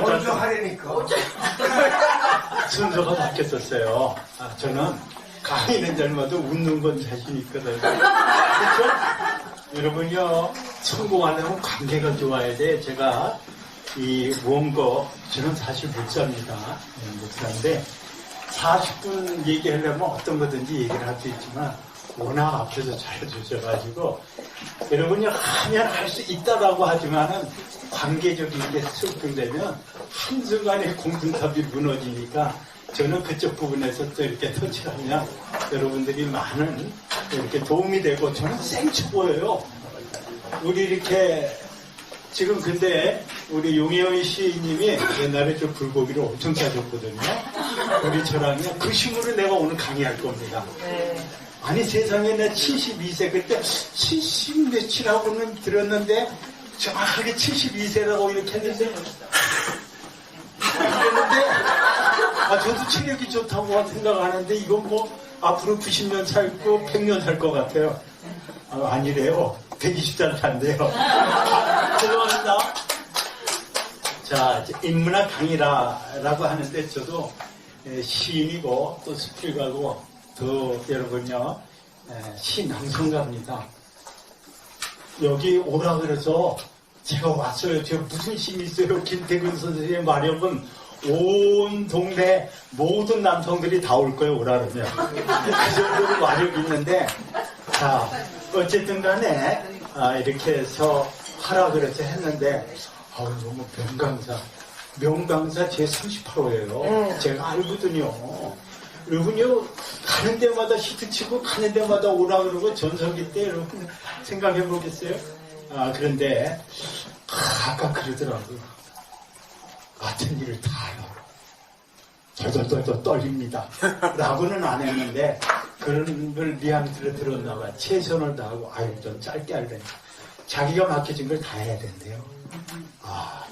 먼저 하려니까. 순서가 바뀌었었어요. 저는 강의는 젊어도 웃는 건 자신 있거든요. 그렇죠? 여러분요, 성공하려면 관계가 좋아야 돼. 제가 이 원고, 저는 사실 목사입니다. 목사인데 40분 얘기하려면 어떤 거든지 얘기를 할 수 있지만 워낙 앞에서 잘해주셔가지고 여러분이 하면 할 수 있다라고 하지만은 관계적인 게 설득되면 한순간에 공든탑이 무너지니까 저는 그쪽 부분에서 또 이렇게 터치하면 여러분들이 많은 이렇게 도움이 되고 저는 생초보예요. 우리 이렇게 지금 근데 우리 용혜원 시인님이 옛날에 저 불고기를 엄청 싸줬거든요. 우리 저랑요. 그 힘으로 내가 오늘 강의할 겁니다. 아니 세상에 내 72세 그때 70 몇이라고는 들었는데 정확하게 72세라고 이렇게 했는데 저도 체력이 좋다고 생각하는데 이건 뭐 앞으로 90년 살고 100년 살 것 같아요. 아니래요. 120살 산대요. 죄송합니다. 자, 인문학 강의라고 하는데 저도 시인이고 또 수필가고 또 여러분요 시낭송가입니다. 여기 오라 그래서 제가 왔어요. 제가 무슨 힘이 있어요. 김태균 선생님의 마력은 온 동네 모든 남성들이 다 올 거예요. 오라 그러면. 그 정도로 마력이 있는데 자 어쨌든 간에 이렇게 해서 하라 그래서 했는데 너무 명강사 제 38호예요. 제가 알거든요. 여러분요 가는 데마다 히트치고 가는 데마다 오라 그러고 전성기 때 여러분 생각해 보겠어요? 그런데 아까 그러더라고요. 같은 일을 다 해요. 덜덜덜 떨립니다. 라고는 안 했는데 그런 걸 미안스레 들었나 봐요. 최선을 다하고 좀 짧게 할래. 자기가 맡겨진 걸 다 해야 된대요.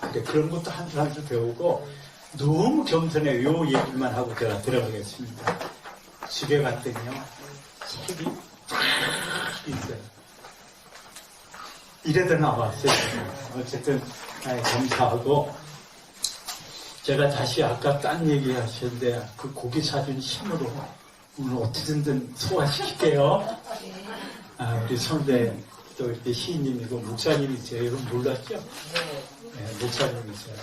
그래 그런 것도 한 수 배우고 너무 겸손해요. 요 얘기만 하고 제가 들어가겠습니다. 집에 갔더니요. 책이 쫙 있어요. 이래도 나왔어요. 어쨌든 감사하고 제가 다시 아까 딴 얘기 하셨는데 그 고기 사준 힘으로 오늘 어떻게든 소화시킬게요. 우리 선배 또 이렇게 시인님이고 목사님이세요. 여러분 몰랐죠? 네, 목사님이세요.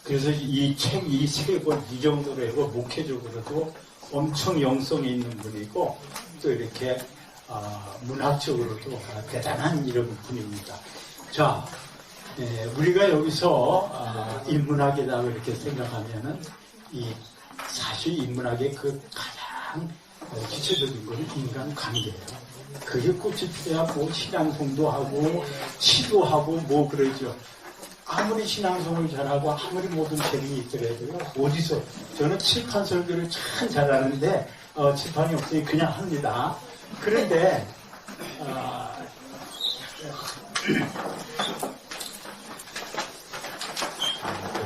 그래서 이 책 이 세 권 이 정도로 해고 목회적으로도 엄청 영성이 있는 분이고 또 이렇게 문학적으로도 대단한 이런 분입니다. 자, 우리가 여기서 인문학이라고 이렇게 생각하면은 사실 인문학의 그 가장 기초적인 것은 인간 관계예요. 그게 꽃이 피어야 뭐 신앙송도 하고 시도 하고 뭐 그러죠. 아무리 신앙송을 잘하고 아무리 모든 재능이 있더라도요. 어디서 저는 칠판 설교를 참 잘하는데 칠판이 없으니 그냥 합니다. 그런데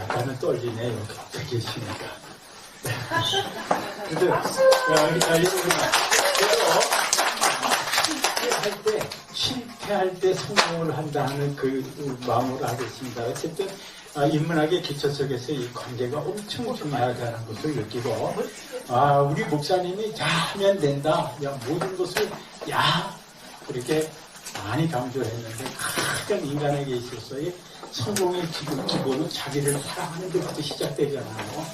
약간은 떨리네. 여기 앞에 계시니까. 근데 여러분 실패할 때 성공을 한다는 그 마음으로 하겠습니다. 어쨌든 인문학의 기초 속에서 이 관계가 엄청 중요하다는 것을 느끼고 우리 목사님이 하면 된다. 모든 것을 그렇게 많이 강조했는데 가장 인간에게 있어서의 성공의 기본은 자기를 사랑하는 데부터 시작되잖아요.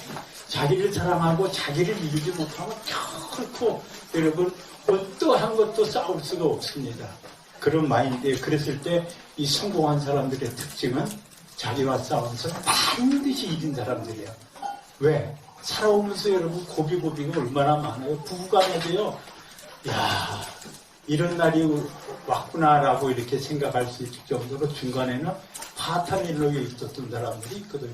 자기를 사랑하고 자기를 이기지 못하면 결코 여러분 어떠한 것도 싸울 수가 없습니다. 그런 마인드에 그랬을 때 이 성공한 사람들의 특징은 자기와 싸우면서 반드시 이긴 사람들이에요. 왜? 살아오면서 여러분 고비고비가 얼마나 많아요. 부부간에도요. 이런 날이 왔구나라고 이렇게 생각할 수 있을 정도로 중간에는 파탄 일로에 있었던 사람들이 있거든요.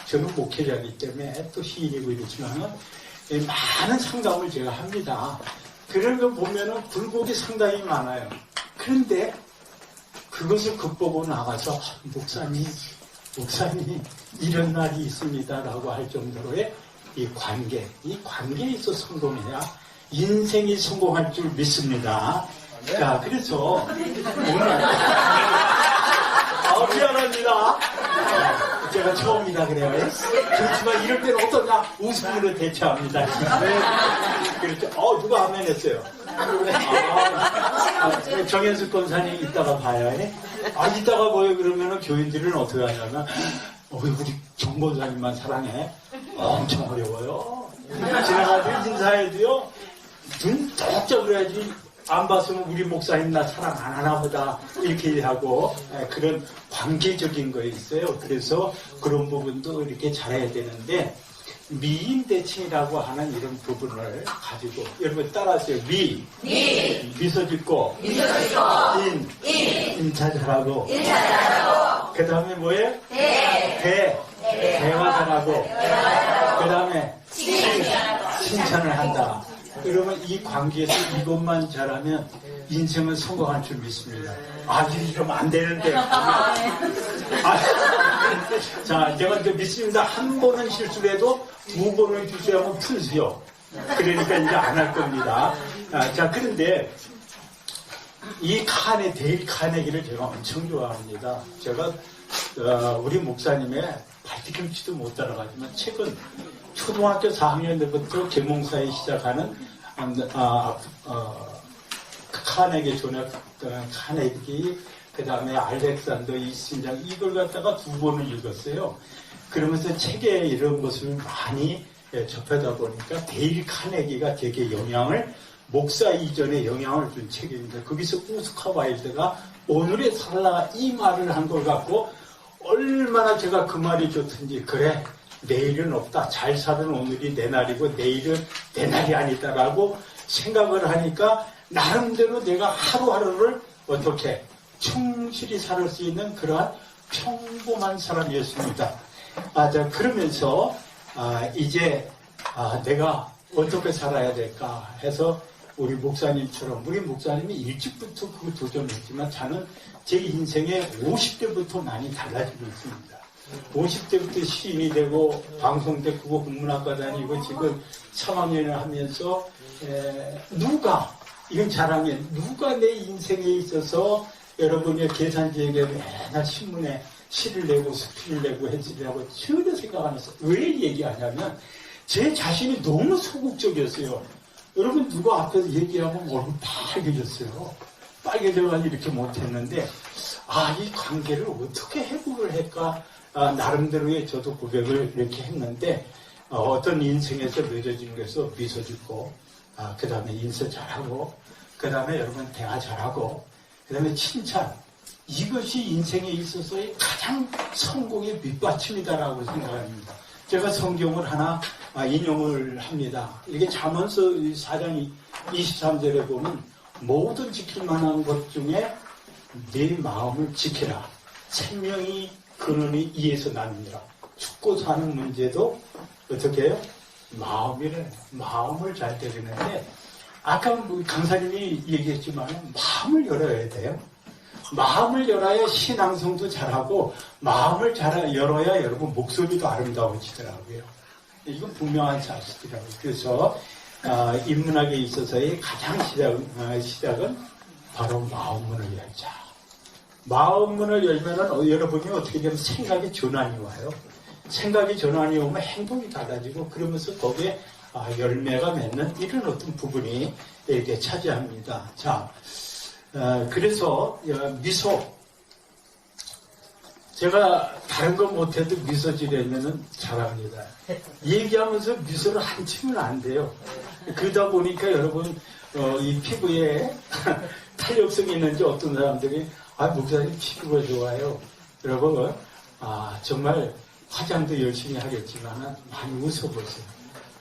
저는 목회자이기 때문에 또 시인이고 이러지만은 많은 상담을 제가 합니다. 그런 거 보면은 굴곡이 상당히 많아요. 그런데 그것을 극복하고 나가서 목사님 이런 날이 있습니다라고 할 정도로의 이 관계에 있어 성공해야 인생이 성공할 줄 믿습니다. 자, 그래서 오늘 미안합니다. 봅니까? 제가 처음이다 그래요. 그렇지만 이럴 때는 어떠냐? 웃음으로 대처합니다. 네. 그렇죠. 누가 화면했어요? 정현숙 권사님 이따가 봐요. 이따가 뭐요? 그러면은 교인들은 어떻게 하냐면, 우리 정 권사님만 사랑해. 엄청 어려워요. 지나가도 인사해도요, 눈 떡져 그래야지. 안 봤으면 우리 목사님 나 사랑 안 하나 보다 이렇게 하고 그런 관계적인 거 있어요. 그래서 그런 부분도 이렇게 잘해야 되는데 미인대칭이라고 하는 이런 부분을 가지고 여러분 따라하세요. 미소 짓고 인차 잘하고 그 다음에 뭐예요? 대화 잘하고 그 다음에 칭찬을 한다. 그러면 이 관계에서 이것만 잘하면 인생은 성공할 줄 믿습니다. 이러면 안 되는데. 자, 제가 이제 믿습니다. 한 번은 실수를 해도 두 번을 주셔야만 푼수요. 그러니까 이제 안 할 겁니다. 자, 그런데 이 데일 카네기를 제가 엄청 좋아합니다. 제가 우리 목사님의 발뒤꿈치도 못 따라가지만 최근 초등학교 4학년 때부터 계몽사에 시작하는 카네기 존 카네기 그 다음에 알렉산더 이신장 이걸 갖다가 두 번을 읽었어요. 그러면서 책에 이런 것을 많이 접하다 보니까 데일 카네기가 되게 목사 이전에 영향을 준 책입니다. 거기서 오스카 와일드가 오늘의 살라 이 말을 한 걸 갖고 얼마나 제가 그 말이 좋든지 그래 내일은 없다. 잘 사는 오늘이 내 날이고 내일은 내 날이 아니다라고 생각을 하니까 나름대로 내가 하루하루를 어떻게 충실히 살 수 있는 그러한 평범한 사람이었습니다. 자, 그러면서 이제 내가 어떻게 살아야 될까 해서 우리 목사님처럼 우리 목사님이 일찍부터 그 도전했지만 저는 제 인생에 50대부터 많이 달라지고 있습니다. 50대부터 시인이 되고 방송 때 국어국문학과 다니고 지금 3학년을 하면서 이건 자랑이에요. 누가 내 인생에 있어서 여러분의 계산지에게 맨날 신문에 시를 내고 수필을 내고 해지라고 전혀 생각 안 했어요. 왜 얘기하냐면 제 자신이 너무 소극적이었어요. 여러분 누가 앞에서 얘기하면 얼굴 빨개졌어요. 빨개져가지고 이렇게 못했는데 이 관계를 어떻게 회복을 할까 나름대로의 저도 고백을 이렇게 했는데 어떤 인생에서 맺어진 것에서 미소 짓고 그 다음에 인사 잘하고 그 다음에 여러분 대화 잘하고 그 다음에 칭찬 이것이 인생에 있어서의 가장 성공의 밑받침이다라고 생각합니다. 제가 성경을 하나 인용을 합니다. 이게 잠언서 4장 23절에 보면 모든 지킬 만한 것 중에 내 마음을 지키라. 생명이 근원이 이에서 나느니라. 죽고 사는 문제도 어떻게 해요? 마음을 잘 때리는데 아까 강사님이 얘기했지만 마음을 열어야 돼요. 마음을 열어야 신앙성도 잘하고 마음을 열어야 여러분 목소리도 아름다워지더라고요. 이건 분명한 사실이라고요. 그래서 인문학에 있어서의 가장 시작은 바로 마음문을 열자. 마음문을 열면은 여러분이 어떻게 되면 생각의 전환이 와요. 생각의 전환이 오면 행동이 달라지고 그러면서 거기에 열매가 맺는 이런 어떤 부분이 이렇게 차지합니다. 자, 그래서 미소 제가 다른 거 못해도 미소 지려면은 잘합니다. 얘기하면서 미소를 안 치면 안 돼요. 그러다 보니까 여러분 이 피부에 탄력성이 있는지 어떤 사람들이 목사님 피부가 좋아요. 여러분 정말 화장도 열심히 하겠지만 많이 웃어보세요.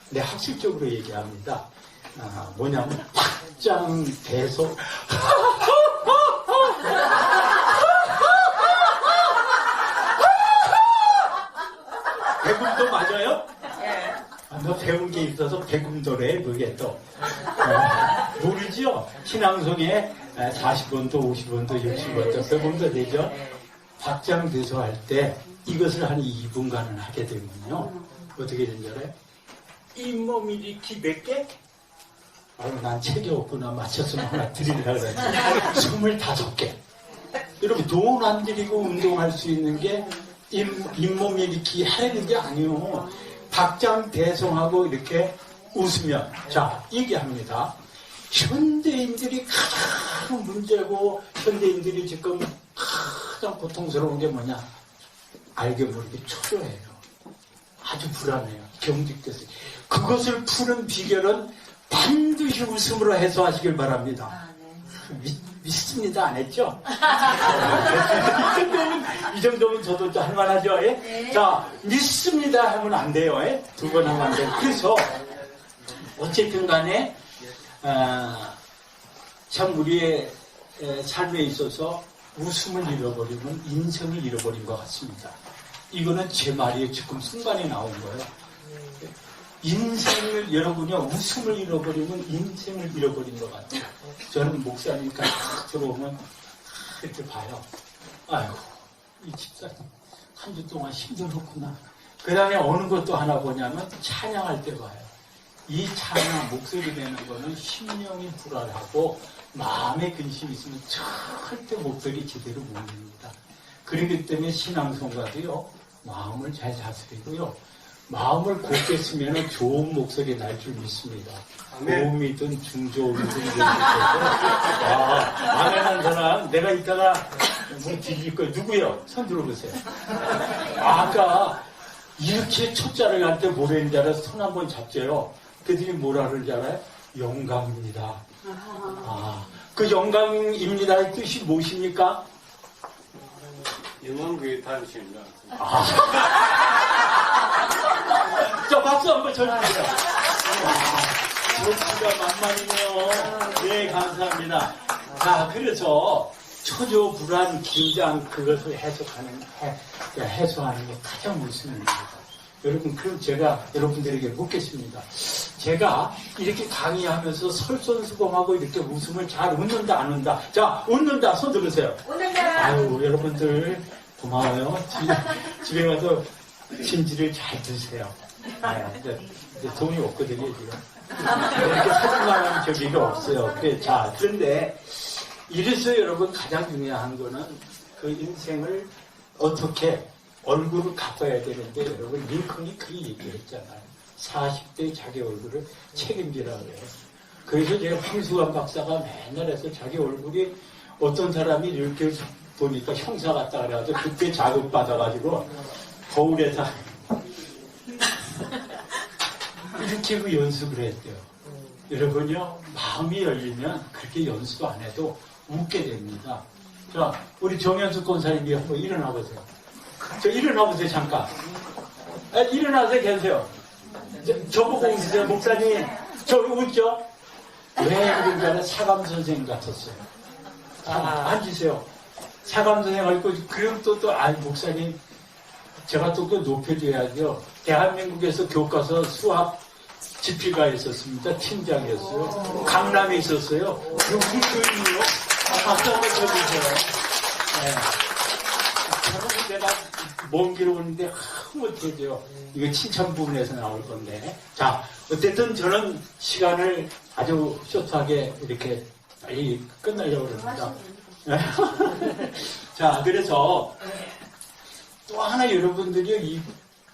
네, 학술적으로 얘기합니다. 뭐냐면 확장 대소 배금도 맞아요? 너 배운 게 있어서 배금도래 그게 또 모르죠? 신앙송에 40원도 50원도 60원도 배금도 되죠? 확장대소 할 때 이것을 한 2분간을 하게 되면요 어떻게 된 줄 알아요? 잇몸 일으키 몇 개? 난 책이 없구나 맞췄으면 하나 드리려고 그랬는데 25개 여러분 돈 안 들이고 운동할 수 있는 게 잇몸 일으키기 하려는 게 아니에요. 박장대성하고 이렇게 웃으면 자 얘기합니다. 현대인들이 가장 문제고 현대인들이 지금 가장 고통스러운 게 뭐냐? 알게 모르게 초조해요. 아주 불안해요. 경직돼서. 그것을 푸는 비결은 반드시 웃음으로 해소하시길 바랍니다. 믿습니다. 안 했죠? 이 정도면 저도 할 만하죠? 예? 네. 자, 믿습니다 하면 안 돼요. 예? 두 번 하면 안 돼요. 그래서 어쨌든 간에 참 우리의 삶에 있어서 웃음을 잃어버리면 인생을 잃어버린 것 같습니다. 이거는 제 말이에요. 지금 순간에 나온 거예요. 인생을 여러분이요 웃음을 잃어버리면 인생을 잃어버린 것 같아요. 저는 목사니까 딱 들어오면 이렇게 봐요. 아이고 이 집사님 한 주 동안 힘들었구나. 그 다음에 어느 것도 하나 보냐면 찬양할 때 봐요. 이 찬양 목소리 내는 거는 심령이 불안하고 마음에 근심이 있으면 절대 목소리 제대로 못 냅니다. 그렇기 때문에 신앙송가도요 마음을 잘 다스리고요 마음을 곱게 쓰면 좋은 목소리 날 줄 믿습니다. 고음이든 중저음이든 아멘한 사람 내가 이따가 뭐 뒤질 거예요. 누구요? 손 들어보세요. 아까 이렇게 초짜를 할 때 뭐라는 줄 알아서 손 한번 잡죠요. 그들이 뭐라 그러는지 알아요? 영광입니다. 그 영광입니다의 뜻이 무엇입니까? 영광교회 다니시는 거 자, 박수 한번 쳐주세요. 목수가 만만이네요. 네, 감사합니다. 자, 그래서 초조, 불안, 긴장, 그것을 해소하는 게 가장 웃음입니다. 여러분, 그럼 제가 여러분들에게 묻겠습니다. 제가 이렇게 강의하면서 설선수범하고 이렇게 웃음을 잘 웃는다, 안 웃는다? 자, 웃는다, 손 들으세요. 웃는다. 아유, 여러분들 고마워요. 집에 가서 진지를 잘 드세요. 네, 근데 돈이 없거든요, 지금. 이렇게 사진만한 저기가 없어요. 자, 그런데 이래서 여러분 가장 중요한 거는 그 인생을 어떻게 얼굴을 갚아야 되는데 여러분 링컨이 그렇게 얘기했잖아요. 40대 자기 얼굴을 책임지라 그래요. 그래서 제가 황수관 박사가 맨날 해서 자기 얼굴이 어떤 사람이 이렇게 보니까 형사 같다 그래가지고 그때 자극받아가지고 거울에다 이렇게 그 연습을 했대요. 여러분요 마음이 열리면 그렇게 연습 안 해도 웃게 됩니다. 자, 우리 정현숙 권사님이 한번 일어나 보세요. 저 일어나 보세요 잠깐. 일어나서 계세요. 저보고 웃으세요. 목사님 저 웃죠? 왜 그런가는 사감 선생님 같았어요. 앉으세요. 사감 선생님 알고 그럼 또 목사님 제가 또 그 높여줘야죠. 대한민국에서 교과서 수학 집필가에 있었습니다. 팀장이었어요. 강남에 있었어요. 여기 교인이요. 박수 한번 쳐주세요. 네. 내가 먼 길 오는데 못해죠. 이거 칭찬 부분에서 나올 건데. 자, 어쨌든 저는 시간을 아주 쇼트하게 이렇게 빨리 끝내려고 합니다. 자, 그래서 또 하나 여러분들이 이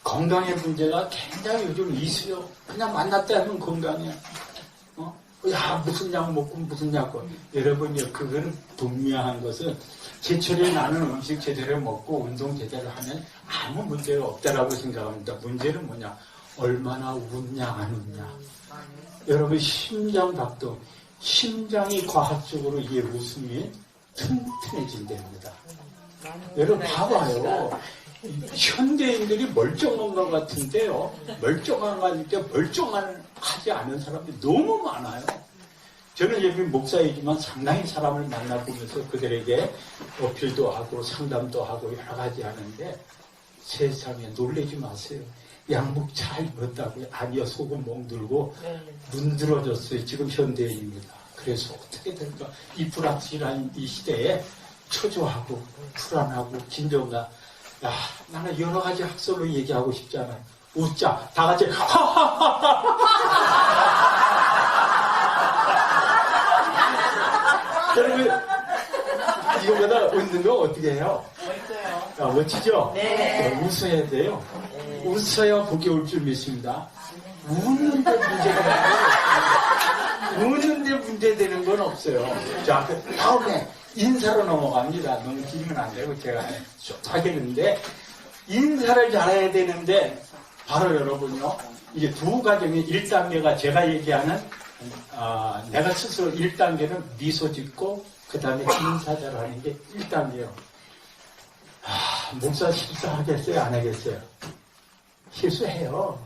건강의 문제가 굉장히 요즘 있어요. 그냥 만났다 하면 건강해. 야, 무슨 약 먹고 무슨 약 먹고. 여러분요, 그거는 분명한 것은 제철에 나는 음식 제대로 먹고 운동 제대로 하면 아무 문제가 없다라고 생각합니다. 문제는 뭐냐? 얼마나 웃냐, 안 웃냐. 여러분, 심장 박동. 심장이 과학적으로 이 웃음이 튼튼해진답니다. 여러분, 봐봐요. 현대인들이 멀쩡한 것 같은데요. 멀쩡한 것 같은데 멀쩡하지 않은 사람들이 너무 많아요. 저는 여기 목사이지만 상당히 사람을 만나보면서 그들에게 어필도 하고 상담도 하고 여러 가지 하는데 세상에 놀라지 마세요. 양복 잘 입었다고요? 아니요. 속은 멍들고 문드러졌어요. 지금 현대인입니다. 그래서 어떻게 될까? 이 불확실한 이 시대에 초조하고 불안하고 긴장감. 야, 나는 여러 가지 학설로 얘기하고 싶지 않아요. 웃자. 다 같이 여러분 이거보다 웃는 거 어떻게 해요? 멋있어요. 아, 멋지죠? 네. 웃어야 돼요. 네. 웃어야 복이 올 줄 믿습니다. 웃는데 문제가 없어요. 웃는데 문제되는 건 없어요. 자, 그 다음에 인사로 넘어갑니다. 너무 길면 안 되고 제가 하겠는데 인사를 잘해야 되는데 바로 여러분요. 이게 두 가정의 1단계가 제가 얘기하는 내가 스스로 1단계는 미소 짓고 그 다음에 인사 잘하는 게 1단계예요. 목사 실수하겠어요? 안 하겠어요? 실수해요.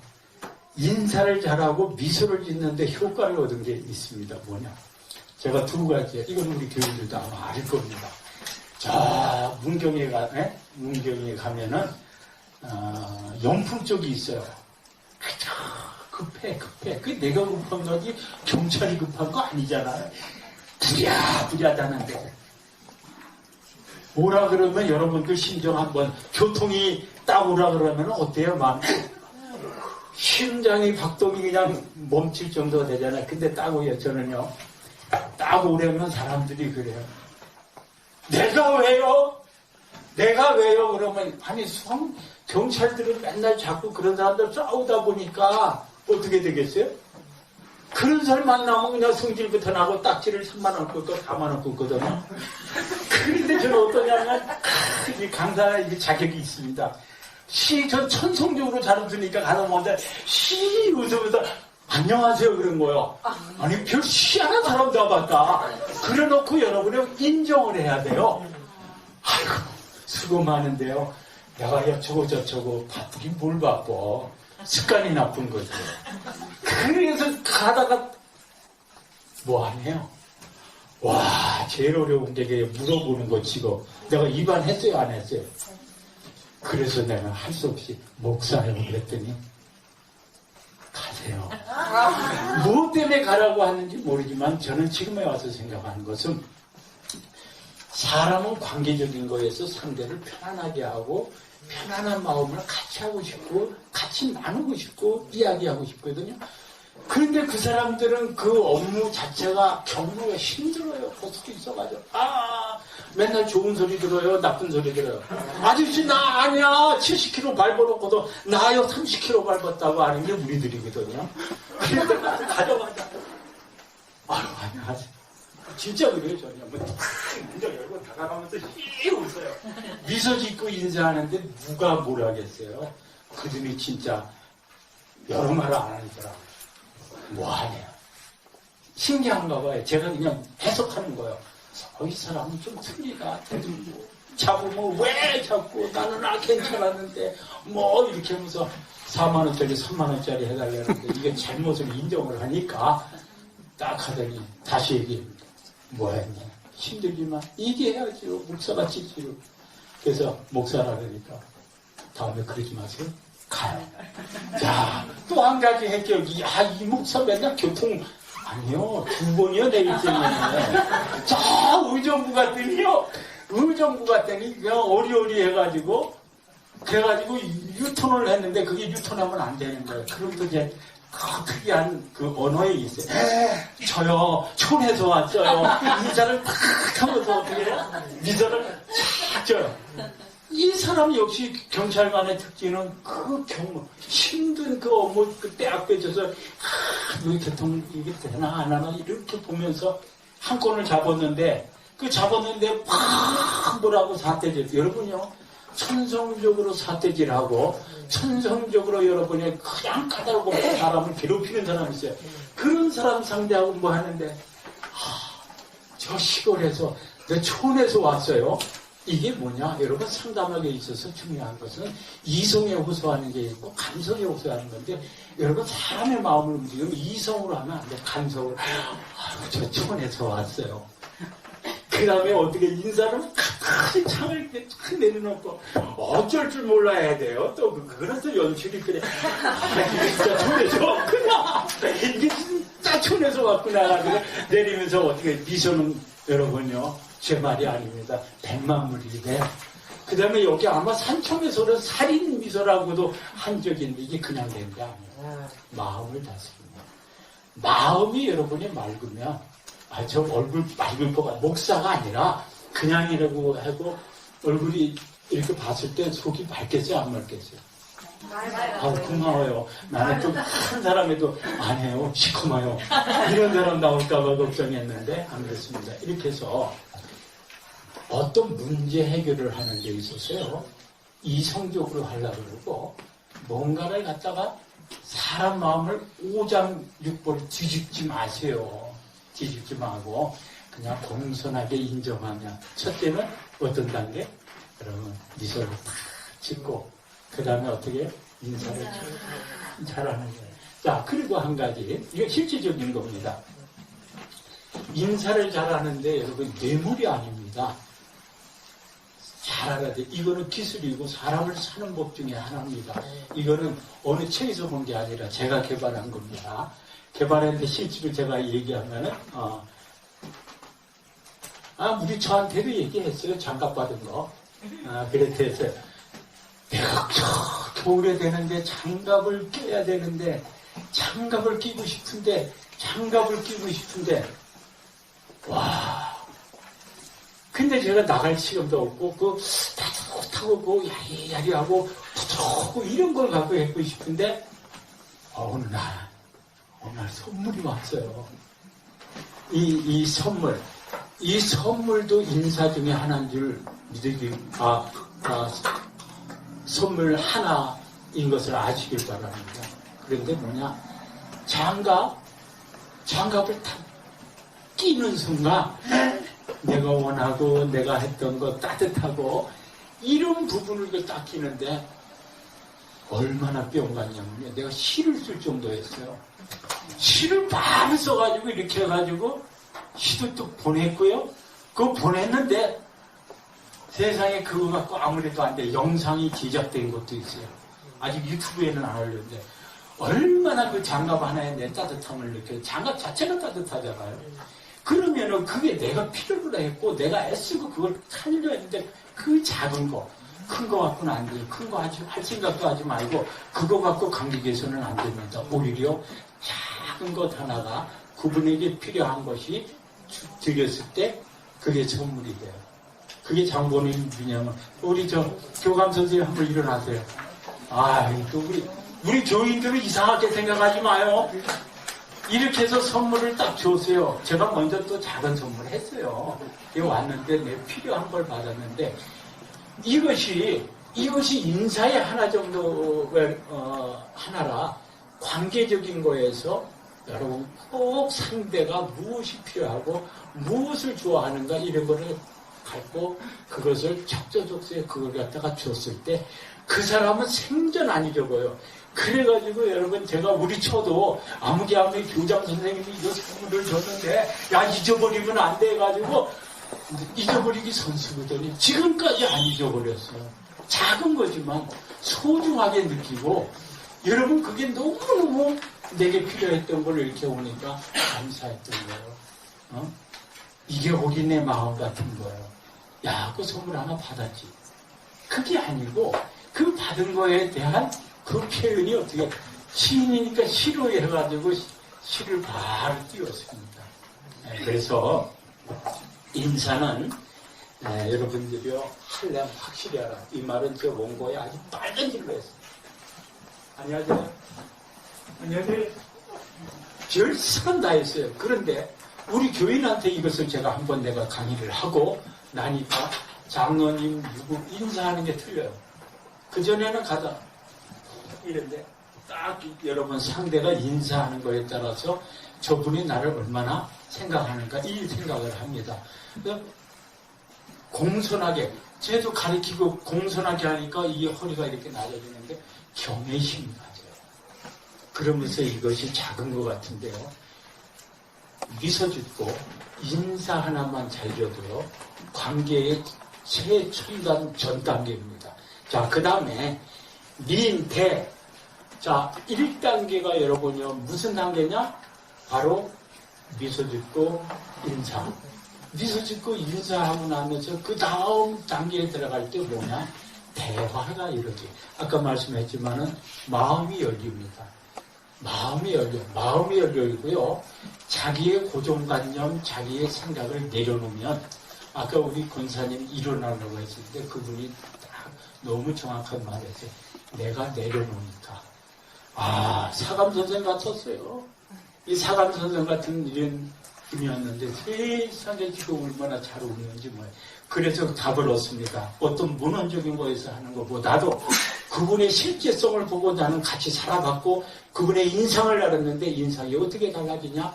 인사를 잘하고 미소를 짓는데 효과를 얻은 게 있습니다. 뭐냐? 제가 두 가지, 이건 우리 교인들도 아마 알 겁니다. 자, 문경에 가면은, 용품 쪽이 있어요. 급해. 그 내가 급한 거지, 경찰이 급한 거 아니잖아요. 부랴부랴다는데. 오라 그러면 여러분들 심정 한번, 교통이 딱 오라 그러면 어때요, 마음? 심장이 박동이 그냥 멈출 정도가 되잖아요. 근데 딱 오요, 저는요. 딱 오려면 사람들이 그래요. 내가 왜요? 그러면, 아니, 경찰들은 맨날 자꾸 그런 사람들 싸우다 보니까 어떻게 되겠어요? 그런 사람 만나면 그냥 성질부터 나고 딱지를 3만원 긋고 4만원 긋거든요. 그런데 저는 어떠냐면, 이 강사 자격이 있습니다. 전 천성적으로 잘 웃으니까 가다 보는데 웃으면서 안녕하세요 그런 거요. 아니 별 희한한 사람 잡았다. 그래놓고 여러분이 인정을 해야 돼요. 아이고 수고 많은데요. 내가 여쩌고 저쩌고 바쁘긴 뭘 바빠. 습관이 나쁜 거죠. 그래서 가다가 뭐 하네요. 와 제일 어려운 게 물어보는 거 치고 내가 입안했어요 안 했어요? 그래서 내가 할 수 없이 목사라고 그랬더니 가세요. 무엇 때문에 가라고 하는지 모르지만 저는 지금에 와서 생각하는 것은 사람은 관계적인 거에서 상대를 편안하게 하고 편안한 마음을 같이 하고 싶고 같이 나누고 싶고 이야기하고 싶거든요. 그런데 그 사람들은 그 업무 자체가 경무가 힘들어요. 고스트 있어가지고 맨날 좋은 소리 들어요. 나쁜 소리 들어요. 아저씨 나 아니야. 70km 밟아놓고도 나요 30km 밟았다고 하는 게 우리들이거든요. 그래서 가져가자. 아니야. 진짜 그래요. 저는 문장 열고 다가가면서 웃어요. 미소 짓고 인사하는데 누가 뭘 하겠어요. 그들이 진짜 여러 말을 안 하더라고요. 뭐하냐. 신기한가 봐요. 제가 그냥 해석하는 거예요. 이 사람은 좀 틀리다. 대들고 잡으면 왜 잡고 나는 괜찮았는데 뭐 이렇게 하면서 4만원짜리 3만원짜리 해달라는데 이게 잘못을 인정을 하니까 딱 하더니 다시 얘기합니다. 뭐 했냐. 힘들지만 얘기해야죠. 목사가 지지로. 그래서 목사라 그러니까 다음에 그러지 마세요. 가요. 자, 또 한 가지 해격이, 이 목사 맨날 교통, 아니요, 2번이요, 내일 때문에. 저 의정부 갔더니 그냥 어리어리 해가지고, 그래가지고 유턴을 했는데 그게 유턴하면 안 되는 거예요. 그럼 또 이제 특이한 그 언어에 있어요. 저요, 촌에서 왔어요. 인사를 탁 하면서 어떻게 해요? 미소를 쫙 줘요. 이 사람 역시 경찰관의 특징은 그 힘든 그 업무 그때 앞에져서 여기 교통 이게 되나 안 하나 이렇게 보면서 한 건을 잡았는데 확 뭐라고 사태질. 여러분요 천성적으로 사태질하고 천성적으로 여러분이 그냥 까다롭고 사람을 괴롭히는 사람이 있어요. 그런 사람 상대하고 뭐 하는데 저 시골에서 내 촌에서 왔어요. 이게 뭐냐? 여러분 상담하기에 있어서 중요한 것은 이성에 호소하는 게 있고 감성에 호소하는 건데 여러분 사람의 마음을 움직이면 이성으로 하면 안 돼. 감성으로. 저 촌에서 왔어요. 그 다음에 어떻게 인사를 가까이 창을 이렇게 탁 내려놓고 어쩔 줄 몰라야 돼요. 또 그래서 연출이 그래. 이게 진짜 촌에서 왔구나. 이게 진짜 촌에서 왔구나. 내리면서 어떻게 미소는 여러분요. 제 말이 아닙니다. 100만 물리대. 그 다음에 여기 아마 산청에서는 살인 미소라고도 한 적이 있는데 이게 그냥 된 게 아니에요. 마음을 다스립니다. 마음이 여러분이 맑으면 저 얼굴 맑을 것 같아. 목사가 아니라 그냥이라고 하고 얼굴이 이렇게 봤을 때 속이 맑겠어요? 안 맑겠어요? 아우, 고마워요. 나는 좀 큰 사람에도 아니에요. 시커매요. 이런 사람 나올까봐 걱정했는데 안 그렇습니다. 이렇게 해서 어떤 문제 해결을 하는 데 있어서요. 이성적으로 하려고 그러고 뭔가를 갖다가 사람 마음을 오장육부를 뒤집지 마세요. 뒤집지 말고 그냥 공손하게 인정하냐. 첫째는 어떤 단계? 여러분 미소를 탁 짓고 그 다음에 어떻게 인사를 잘하는 거예요. 자, 그리고 한 가지 이거 실질적인 겁니다. 인사를 잘하는데 여러분 뇌물이 아닙니다. 잘 알아야 돼. 이거는 기술이고 사람을 사는 법 중에 하나입니다. 이거는 어느 책에서 본 게 아니라 제가 개발한 겁니다. 개발했는데 실제로 제가 얘기하면은 우리 저한테도 얘기했어요. 장갑 받은 거. 그래서 내가 겨울에 되는데 장갑을 껴야 되는데 장갑을 끼고 싶은데 와. 근데 제가 나갈 시간도 없고 따뜻하고 그 야리야리하고 부드럽고 이런 걸 갖고 입고 싶은데 어느 날 선물이 왔어요. 이 선물도 인사 중에 하나인 줄 믿으기 선물 하나인 것을 아시길 바랍니다. 그런데 뭐냐? 장갑을 딱 끼는 순간 내가 원하고 내가 했던 거 따뜻하고 이런 부분을 딱 끼는데 얼마나 뿅 갔냐면요. 내가 시를 쓸 정도였어요. 시를 바로 써가지고 이렇게 해가지고 시도 또 보냈고요. 그거 보냈는데 세상에 그거 갖고 아무래도 안 돼. 영상이 제작된 것도 있어요. 아직 유튜브에는 안 올렸는데 얼마나 그 장갑 하나에 내 따뜻함을 느껴요. 장갑 자체가 따뜻하잖아요. 그러면은 그게 내가 필요로 했고 내가 애쓰고 그걸 살려야 했는데 그 작은 거, 큰 거 갖고는 안 돼요. 큰 거 할 생각도 하지 말고 그거 갖고 감격해서는 안 됩니다. 오히려 작은 것 하나가 그분에게 필요한 것이 드렸을 때 그게 선물이 돼요. 그게 장본인 분야면 우리 교감 선생님 한번 일어나세요. 또 우리 교인들은 이상하게 생각하지 마요. 이렇게 해서 선물을 딱 줬어요. 제가 먼저 또 작은 선물을 했어요. 왔는데 내 필요한 걸 받았는데 이것이 인사의 하나 정도 하나라 관계적인 거에서 여러분 꼭 상대가 무엇이 필요하고 무엇을 좋아하는가 이런 거를 갖고 그것을 적재적소에 그걸 갖다가 줬을 때 그 사람은 생전 안 잊어버려요. 그래가지고 여러분 제가 우리 초도 아무개 교장 선생님이 이거 선물을 줬는데 잊어버리면 안 돼 가지고 잊어버리기 선수거든요. 지금까지 안 잊어버렸어요. 작은 거지만 소중하게 느끼고 여러분 그게 너무너무 내게 필요했던 걸 이렇게 오니까 감사했던 거예요. 이게 우리네 마음 같은 거예요. 그 선물 하나 받았지. 그게 아니고 그 받은 거에 대한 그 표현이 어떻게 시인이니까 시로 해가지고 시를 바로 띄웠습니다. 그래서 인사는 여러분들이요 할래 확실히 알아. 이 말은 저 원고에 아주 빨간 질로 했어요. 안녕하세요. 별수건 다 했어요. 그런데 우리 교인한테 이것을 제가 한번 내가 강의를 하고 나니까 장로님 누구 인사하는 게 틀려요. 그전에는 가다 이런데 딱 여러분 상대가 인사하는 거에 따라서 저분이 나를 얼마나 생각하는가 이 생각을 합니다. 공손하게 쟤도 가리키고 공손하게 하니까 이 허리가 이렇게 낮아지는데 경의 힘이 맞아요. 그러면서 이것이 작은 것 같은데요. 미소 짓고 인사 하나만 잘 줘도요. 관계의 최첨단 전 단계입니다. 자, 그 다음에 민, 대. 자, 1단계가 여러분요. 무슨 단계냐? 바로 미소 짓고 인사. 미소 짓고 인사하고 나면서 그 다음 단계에 들어갈 때 뭐냐? 대화가 이루어지. 아까 말씀했지만은 마음이 열립니다. 마음이 열리고요. 자기의 고정관념, 자기의 생각을 내려놓으면 아까 우리 권사님 일어나려고 했을 때 그분이 딱 너무 정확한 말이었어요. 내가 내려놓으니까. 아, 사감 선생 같았어요. 이 사감 선생 같은 이런 분이었는데 세상에 지금 얼마나 잘 웃는지 뭐예요. 그래서 답을 얻습니다. 어떤 문헌적인 거에서 하는 것보다도 그분의 실제성을 보고 나는 같이 살아봤고 그분의 인상을 알았는데 인상이 어떻게 달라지냐?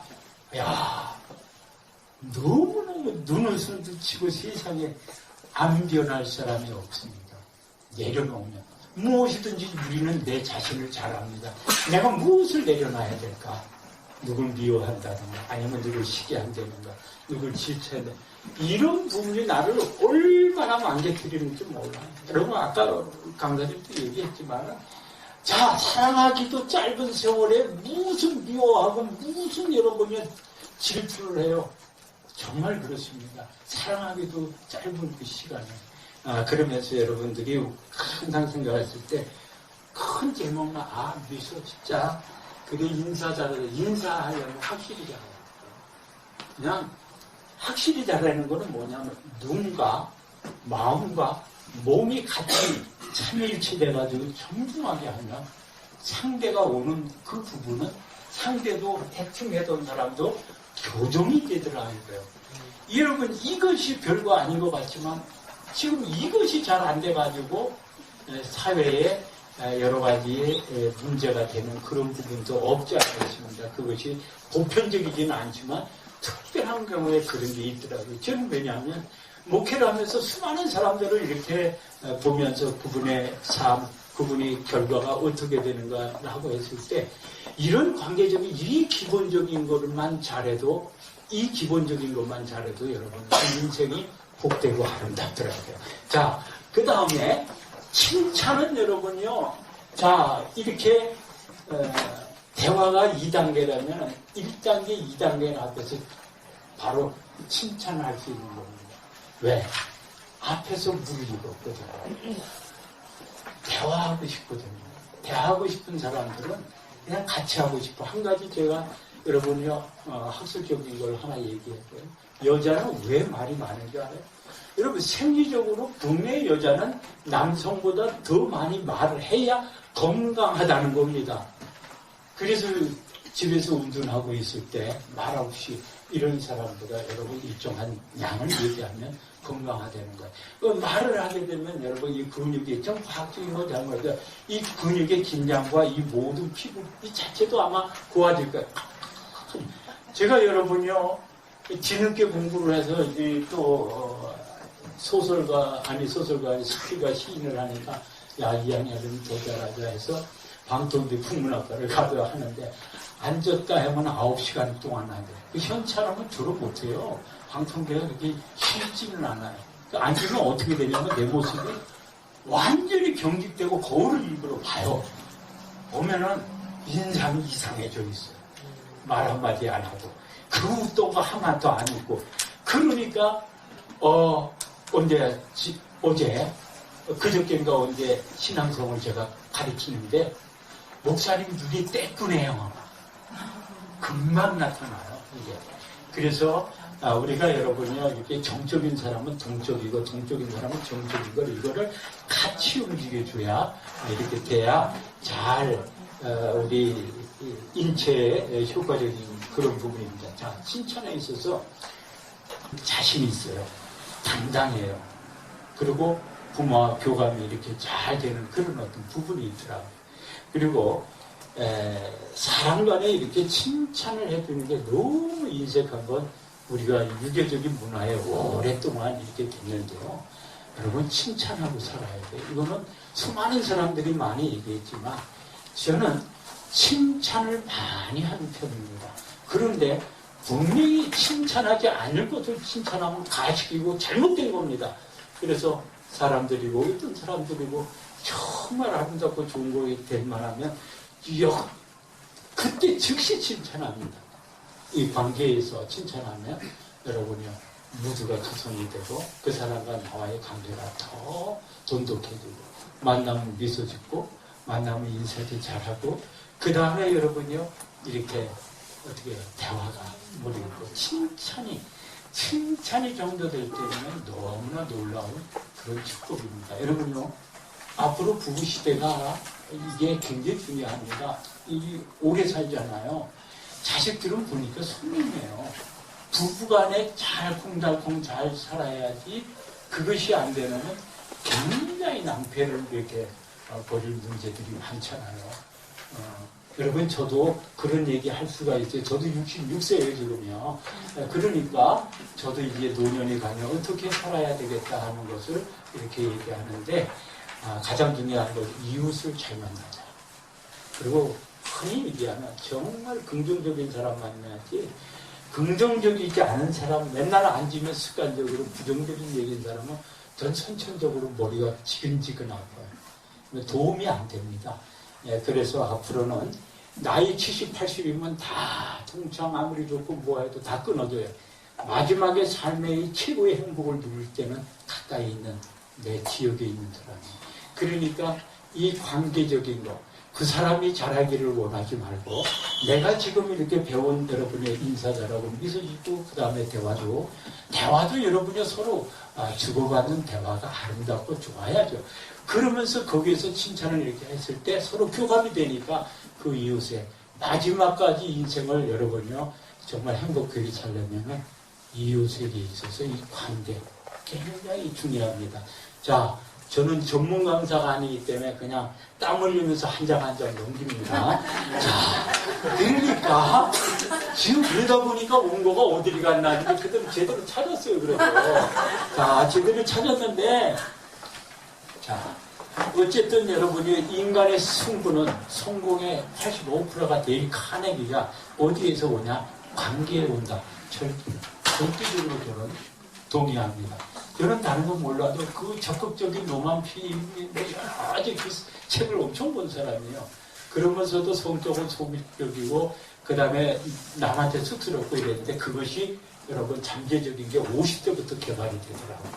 야, 너무너무 눈을 순두치고 세상에 안 변할 사람이 없습니다. 내려놓으면 무엇이든지 우리는 내 자신을 잘 압니다. 내가 무엇을 내려놔야 될까? 누굴 미워한다든가 아니면 누굴 시기한다든가 누굴 질투한다 이런 부분이 나를 얼마나 망개뜨리는지 몰라. 여러분 아까 강사님도 얘기했지만 자 사랑하기도 짧은 세월에 무슨 미워하고 무슨 여러분이 질투를 해요. 정말 그렇습니다. 사랑하기도 짧은 그 시간에 그러면서 여러분들이 항상 생각했을 때 큰 제목만 미소 진짜 그게 인사하려면 확실히 잘해요. 그냥 확실히 잘하는 거는 뭐냐면 눈과 마음과 몸이 같이 참일치돼가지고 정중하게 하면 상대가 오는 그 부분은 상대도 대충 해던 사람도 교정이 되더라고요. 여러분 이것이 별거 아닌 것 같지만 지금 이것이 잘 안 돼가지고 사회에 여러 가지 문제가 되는 그런 부분도 없지 않아 있습니다. 그것이 보편적이지는 않지만 특별한 경우에 그런 게 있더라고요. 저는 왜냐하면 목회를 하면서 수많은 사람들을 이렇게 보면서 그분의 삶, 그분의 결과가 어떻게 되는가 하고 했을 때 이런 관계적인 이 기본적인 것만 잘해도 이 기본적인 것만 잘해도 여러분 인생이 복되고 아름답더라고요. 자, 그 다음에 칭찬은 여러분요. 자, 이렇게 대화가 2단계라면 1단계, 2단계 앞에서 바로 칭찬할 수 있는 겁니다. 왜? 앞에서 물이 익었거든요. 대화하고 싶거든요. 대화하고 싶은 사람들은 그냥 같이 하고 싶어. 한 가지 제가 여러분요 학술적인 걸 하나 얘기할게요. 여자는 왜 말이 많은 줄 알아요? 여러분 생리적으로 국내 여자는 남성보다 더 많이 말을 해야 건강하다는 겁니다. 그래서 집에서 운전하고 있을 때 말 없이 이런 사람보다 여러분 일정한 양을 얘기하면 건강하다는 거예요. 말을 하게 되면 여러분 이 근육이 좀 과학적인 건 잘못해요. 이 근육의 긴장과 이 모든 피부 이 자체도 아마 고와질 거예요. 제가 여러분요 뒤늦게 공부를 해서 또 소설가 스피가 시인을 하니까 야 이왕이면 대단하자 해서 방통대 풍문학과를 가도 하는데 앉았다 하면 9시간 동안 하는데 그 현찰하면 주로 못해요. 방통대가 그렇게 쉽지는 않아요. 앉으면 어떻게 되냐면 내 모습이 완전히 경직되고 거울을 일부러 봐요. 보면은 인상이 이상해져 있어요. 말 한마디 안 하고 그 웃던 거 하나도 안 웃고 그러니까 어제 그저께인가 언제 신앙성을 제가 가르치는데 목사님 눈이 떼꾸네요. 금방 나타나요. 이게. 그래서 우리가 여러분이요 이렇게 정적인 사람은 동적이고 동적인 사람은 정적이고 이거를 같이 움직여줘야 이렇게 돼야 잘 우리 인체에 효과적인 그런 부분입니다. 자, 칭찬에 있어서 자신이 있어요. 당당해요. 그리고 부모와 교감이 이렇게 잘 되는 그런 어떤 부분이 있더라고요. 그리고 사람 간에 이렇게 칭찬을 해주는 게 너무 인색한 건 우리가 유교적인 문화에 오랫동안 이렇게 됐는데요. 여러분 칭찬하고 살아야 돼요. 이거는 수많은 사람들이 많이 얘기했지만 저는 칭찬을 많이 하는 편입니다. 그런데 분명히 칭찬하지 않을 것을 칭찬하면 가식이고 잘못된 겁니다. 그래서 사람들이고 어떤 사람들이고 정말 아름답고 좋은 거에 될 만하면 그때 즉시 칭찬합니다. 이 관계에서 칭찬하면 여러분이요 모두가 조성이 되고 그 사람과 나와의 관계가 더 돈독해지고 만나면 미소 짓고 만나면 인사도 잘하고 그 다음에 여러분이요 이렇게 어떻게 대화가 모르겠고 칭찬이 칭찬이 정도될 때는 너무나 놀라운 그런 축복입니다. 여러분요, 앞으로 부부 시대가 이게 굉장히 중요합니다. 오래 살잖아요. 자식들은 보니까 손님이에요. 부부간에 잘 콩달콩 잘 살아야지. 그것이 안 되면 굉장히 낭패를 이렇게 벌일 문제들이 많잖아요. 여러분, 저도 그런 얘기 할 수가 있어요. 저도 66세예요, 지금요. 그러니까 저도 이제 노년이 가면 어떻게 살아야 되겠다 하는 것을 이렇게 얘기하는데, 가장 중요한 건 이웃을 잘 만나자. 그리고 흔히 얘기하면 정말 긍정적인 사람 만나야지, 긍정적이지 않은 사람, 맨날 앉으면 습관적으로 부정적인 얘기인 사람은 전 선천적으로 머리가 지근지근 아파요. 도움이 안 됩니다. 그래서 앞으로는 나이 70, 80이면 다 통창 아무리 좋고 뭐해도 다 끊어져요. 마지막에 삶의 최고의 행복을 누릴 때는 가까이 있는 내 지역에 있는 사람이에요. 그러니까 이 관계적인 거, 그 사람이 잘하기를 원하지 말고 내가 지금 이렇게 배운 여러분의 인사 잘하고 미소 짓고 그 다음에 대화도 여러분이 서로 주고받는 대화가 아름답고 좋아야죠. 그러면서 거기에서 칭찬을 이렇게 했을 때 서로 교감이 되니까 그 이웃의 마지막까지 인생을 여러분요 정말 행복하게 살려면 이웃에게 있어서 이 관계 굉장히 중요합니다. 자, 저는 전문 강사가 아니기 때문에 그냥 땀 흘리면서 한 장 한 장 넘깁니다. 자, 그러니까 지금 그러다 보니까 원고가 어디를 갔나 이제 그대로 제대로 찾았어요. 그래서 자, 제대로 찾았는데 자, 어쨌든 여러분이 인간의 승부는 성공의 85%가 데일 카네기가 어디에서 오냐? 관계에 온다. 절대적으로 저는 동의합니다. 저는 다른 건 몰라도 그 적극적인 노만피님이 아주 그 책을 엄청 본 사람이에요. 그러면서도 성적은 소극적이고 그 다음에 남한테 쑥스럽고 이랬는데 그것이 여러분 잠재적인 게 50대부터 개발이 되더라고요.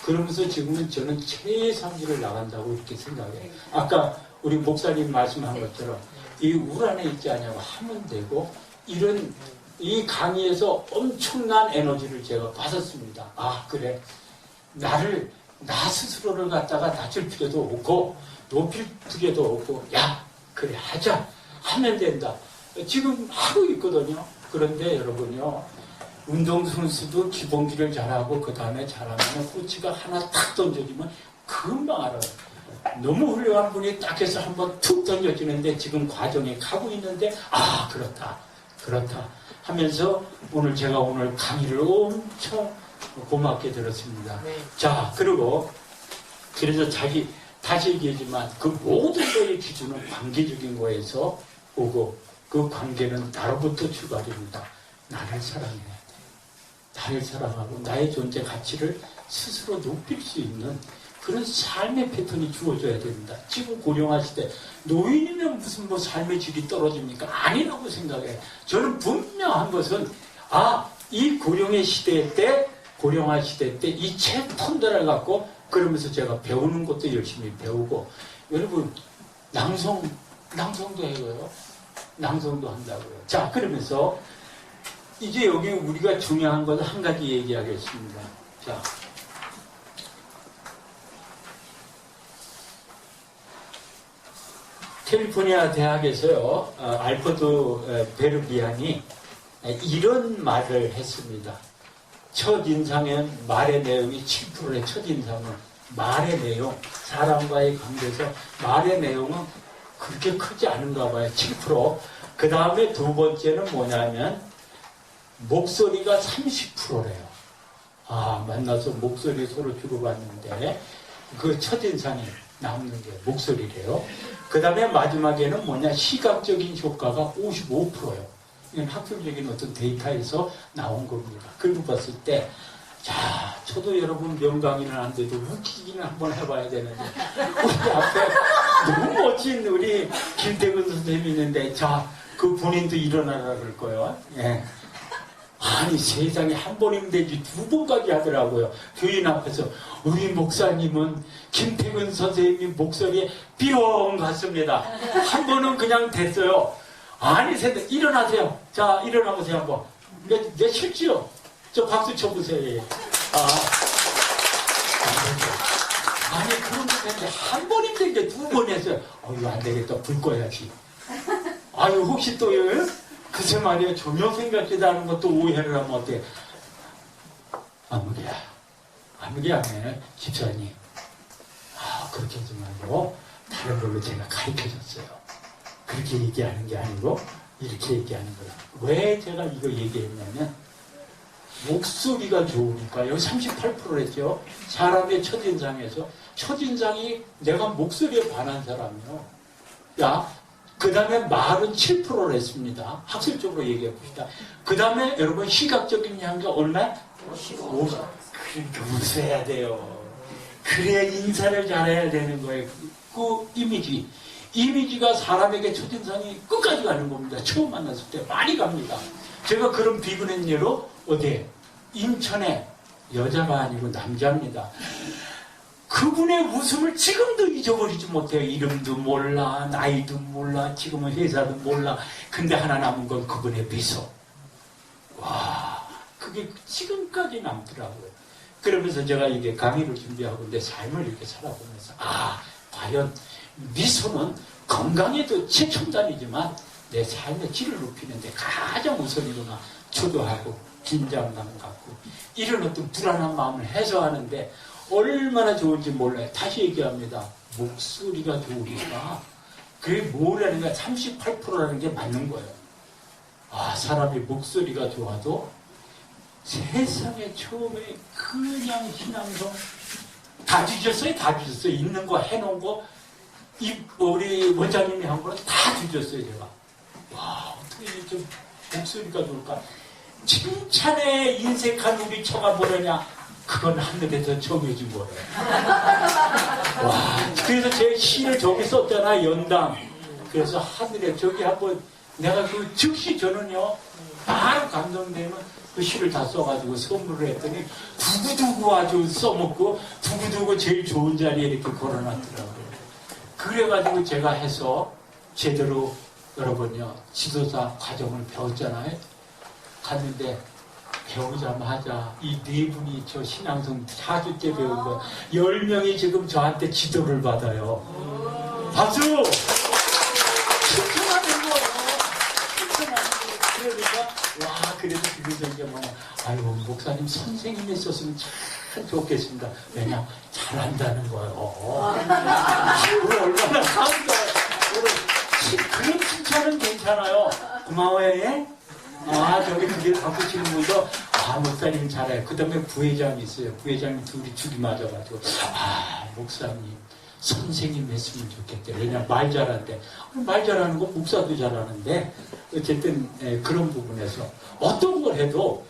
그러면서 지금은 저는 최상위를 나간다고 이렇게 생각해요. 아까 우리 목사님 말씀한 것처럼 이 울 안에 있지 않냐고 하면 되고 이런 이 강의에서 엄청난 에너지를 제가 받았습니다. 아, 그래. 나 스스로를 갖다가 낮출 필요도 없고, 높일 필요도 없고, 야, 그래, 하자. 하면 된다. 지금 하고 있거든요. 그런데 여러분요, 운동선수도 기본기를 잘하고, 그 다음에 잘하면 코치가 하나 탁 던져주면 금방 알아요. 너무 훌륭한 분이 딱 해서 한번 툭 던져주는데 지금 과정에 가고 있는데, 아, 그렇다. 하면서 제가 오늘 강의를 엄청 고맙게 들었습니다. 네. 자, 그리고 그래서 다시 얘기하지만 그 모든 거의 기준은 관계적인 거에서 오고 그 관계는 나로부터 출발입니다. 나를 사랑해야 돼. 나를 사랑하고 나의 존재 가치를 스스로 높일 수 있는 그런 삶의 패턴이 주어져야 됩니다. 지금 고령화 시대 노인이면 무슨 삶의 질이 떨어집니까? 아니라고 생각해요. 저는 분명한 것은 이 고령화 시대 때 이 책 펀드를 갖고 그러면서 제가 배우는 것도 열심히 배우고 여러분 낭송도 해요. 낭송도 한다고요. 자, 그러면서 이제 여기 우리가 중요한 것은 한 가지 얘기하겠습니다. 자, 캘리포니아 대학에서요, 알퍼트 베르비안이 이런 말을 했습니다. 첫인상엔 말의 내용이 7%의 첫인상은 말의 내용, 사람과의 관계에서 말의 내용은 그렇게 크지 않은가 봐요. 7%. 그 다음에 두 번째는 뭐냐면 목소리가 30%래요. 만나서 목소리 서로 주고받는데 그 첫인상이 남는 게 목소리래요. 그 다음에 마지막에는 뭐냐, 시각적인 효과가 55%예요. 이건 학술적인 어떤 데이터에서 나온 겁니다. 그리고 봤을 때, 자, 저도 여러분 명강의는 안 돼도 웃기기는 한번 해봐야 되는데, 우리 앞에 너무 멋진 우리 김태근 선생님이 있는데, 자, 그 본인도 일어나라 그럴 거예요. 예. 아니, 세상에 한 번이면 되지 두 번까지 하더라고요. 교인 앞에서. 우리 목사님은 김태근 선생님 목소리에 뿅 갔습니다. 한 번은 그냥 됐어요. 아니, 일어나세요. 자, 일어나보세요, 한번. 내 싫지요? 저 박수 쳐보세요. 아니, 그런 거 했는데 한 번 힘들게 두 번 했어요. 이거 안 되겠다. 불 꺼야지. 아유, 혹시 또, 그새 말이야, 조명 생각지도 않은 것도 오해를 하면 어때? 아무개야, 집사님. 그렇게 하지 말고, 다른 걸로 제가 가르쳐 줬어요. 그렇게 얘기하는 게 아니고, 이렇게 얘기하는 거야. 왜 제가 이거 얘기했냐면, 목소리가 좋으니까, 여기 38%랬죠? 사람의 첫인상에서. 첫인상이 내가 목소리에 반한 사람이요. 그 다음에 말은 7%를 했습니다. 학술적으로 얘기해 봅시다. 그 다음에 여러분 시각적인 향기가 얼마? 50. 그러니까 웃어야 돼요. 그래야 인사를 잘해야 되는 거예요. 그 이미지가 사람에게 첫인상이 끝까지 가는 겁니다. 처음 만났을 때 많이 갑니다. 제가 그런 비근한 예로 어디에? 인천에 여자가 아니고 남자입니다. 그분의 웃음을 지금도 잊어버리지 못해요. 이름도 몰라, 나이도 몰라, 지금은 회사도 몰라. 근데 하나 남은 건 그분의 미소. 와, 그게 지금까지 남더라고요. 그러면서 제가 이게 강의를 준비하고 내 삶을 이렇게 살아보면서 과연 미소는 건강에도 최첨단이지만 내 삶의 질을 높이는데 가장 우선이구나. 주도하고 긴장감 갖고 이런 어떤 불안한 마음을 해소하는데 얼마나 좋은지 몰라요. 다시 얘기합니다. 목소리가 좋으니까 그게 뭐라는 거야? 38%라는 게 맞는 거예요. 사람이 목소리가 좋아도 세상에 처음에 그냥 신앙성 다 뒤졌어요. 있는 거 해놓은 거 우리 원장님이 한 거는 다 뒤졌어요. 제가. 어떻게 좀 목소리가 좋을까? 칭찬에 인색한 우리 처가 뭐라냐? 그건 하늘에서 정해준 거예요. 그래서 제 시를 저기 썼잖아, 연당. 그래서 하늘에 저기 한번 내가 그 즉시 저는요, 바로 감동되면 그 시를 다 써가지고 선물을 했더니 두고두고 아주 써먹고 두고두고 제일 좋은 자리에 이렇게 걸어놨더라고요. 그래가지고 제가 해서 제대로 여러분요, 지도사 과정을 배웠잖아요. 갔는데 배우자마자 이 네 분이 저 신앙성 4주째 배운 거 10명이 지금 저한테 지도를 받아요. 박수! 칭찬하는 거예요. 그러니까 그래서 그래서 이제 목사님 선생님이 있었으면 참 좋겠습니다. 왜냐 잘한다는 거예요. 얼마나 감사해요. 그런 칭찬은 괜찮아요. 고마워요. 예? 저기 그게 바꾸시는 분도 목사님 잘해요. 그 다음에 부회장이 있어요. 부회장이 둘이 죽이 맞아가지고 목사님 선생님 했으면 좋겠대. 왜냐 말 잘한대. 말 잘하는 거 목사도 잘하는데 어쨌든 그런 부분에서 어떤 걸 해도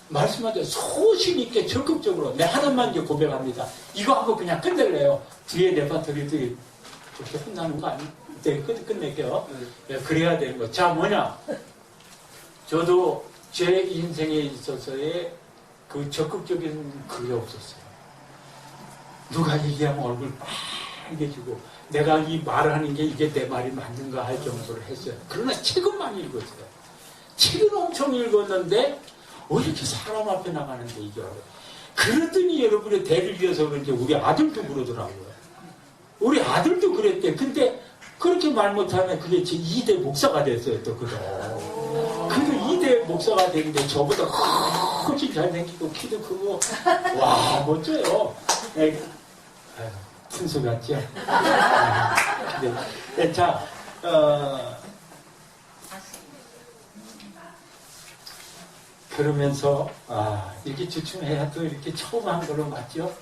말씀하자 소신 있게 적극적으로 내 하나만 이제 고백합니다. 이거 하고 그냥 끝낼래요. 뒤에 레파토리도 이렇게 혼나는 거 아니에요? 네, 끝낼게요. 그래야 되는 거. 자, 뭐냐? 저도 제 인생에 있어서의 그 적극적인 그게 없었어요. 누가 얘기하면 얼굴 빨개지고 내가 이 말하는 게 이게 내 말이 맞는가 할 정도로 했어요. 그러나 책은 많이 읽었어요. 책은 엄청 읽었는데 왜 이렇게 사람 앞에 나가는데 이게 어려워요. 그러더니 여러분의 대를 위해서 그런지 우리 아들도 그러더라고요. 우리 아들도 그랬대. 근데 그렇게 말 못하면 그게 제 2대 목사가 됐어요. 또 그거. 그래도 2대 목사가 됐는데 저보다 훨씬 잘생기고 키도 크고 멋져요. 순수 같죠? 자, 그러면서 이렇게 주춤해야 또 이렇게 처음 한 걸로 맞죠?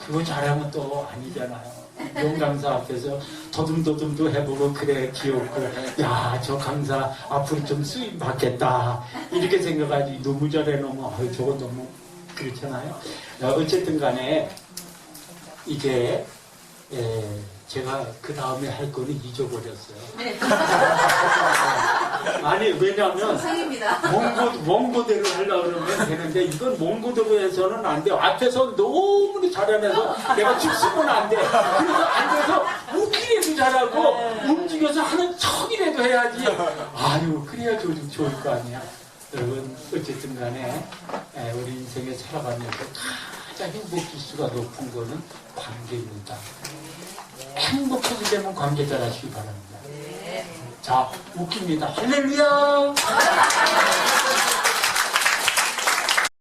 그거 잘하면 또 아니잖아요. 용강사 앞에서 더듬더듬도 해보고 그래 귀엽고 저 강사 앞으로 좀 쓰임 받겠다 이렇게 생각하지 너무 잘해 놓으면 저건 너무 그렇잖아요. 어쨌든 간에 이제 제가 그 다음에 할 거는 잊어버렸어요. 네. 아니 왜냐하면 상입니다. 원고대로 하려고 그러면 되는데 이건 원고대로에서는 안 돼요. 앞에서 너무 잘하면서 내가 죽으면 안 돼. 그래서 앉아서 웃기래도 잘하고 움직여서 하는 척이라도 해야지. 그래야 좋을 거 아니야. 여러분 어쨌든 간에 우리 인생에 살아가면서 가장 행복 지수가 높은 거는 관계입니다. 행복하게 되면 관계 잘하시기 바랍니다. 자, 웃깁니다. 할렐루야!